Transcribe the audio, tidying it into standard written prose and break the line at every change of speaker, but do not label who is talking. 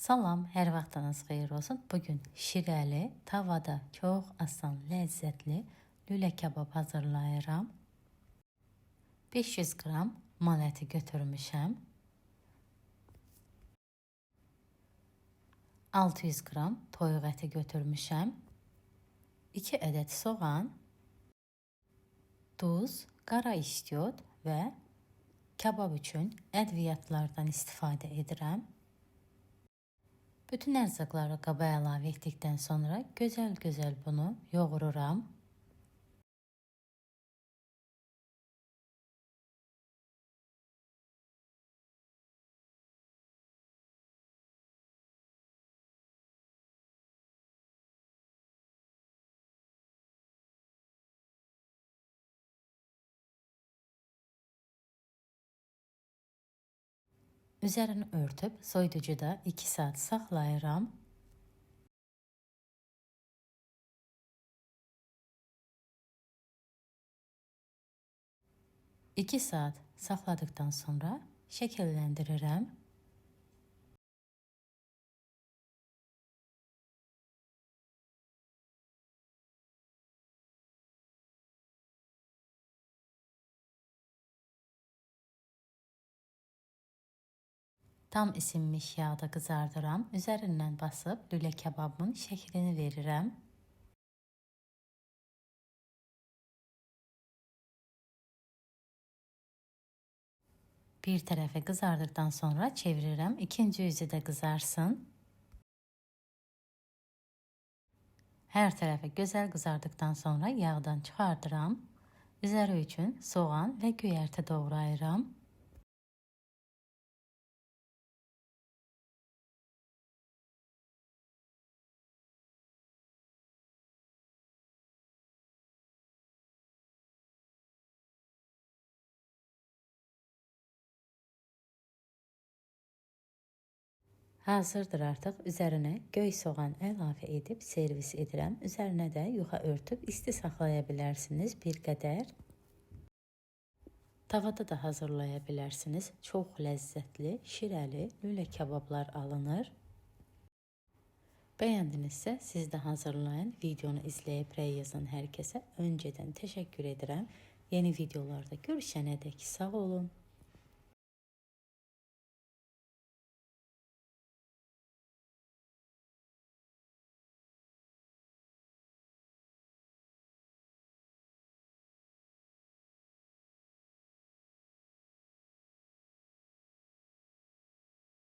Salam, hər vaxtınız xeyir olsun. Bugün şirəli, tavada çox asan, ləzzətli lülə kabab hazırlayıram. 500 qram mal əti götürmüşəm. 600 qram toyuq əti götürmüşəm. 2 ədəd soğan, duz, qara istiot və kabab üçün ədviyyatlardan istifadə edirəm. Bütün ərzaqları qaba əlavə etdikdən sonra gözəl bunu yoğururam. Üzərini örtüb soyuducuda 2 saat saxlayıram. İki saat saxladıktan sonra şəkilləndirirəm. Tam isinmiş yağda qızardıram. Üzərindən basıb lülə kababın şəklini verirəm. Bir tərəfi qızardıqdan sonra çevirirəm. İkinci yüzü də qızarsın. Hər tərəfi gözəl qızardıqdan sonra yağdan çıxardıram. Üzəri üçün soğan və göyərti doğrayıram. Hazırdır artıq. Üzərinə göy soğan əlavə edib servis edirəm. Üzərinə də yuxa örtüb isti saxlaya bilərsiniz bir qədər. Tavada da hazırlaya bilərsiniz. Çox ləzzətli, şirəli lülə kabablar alınır. Bəyəndinizsə siz də hazırlayın. Videonu izləyib rəy yazan hər kəsə öncədən təşəkkür edirəm. Yeni videolarda görüşənədək sağ olun.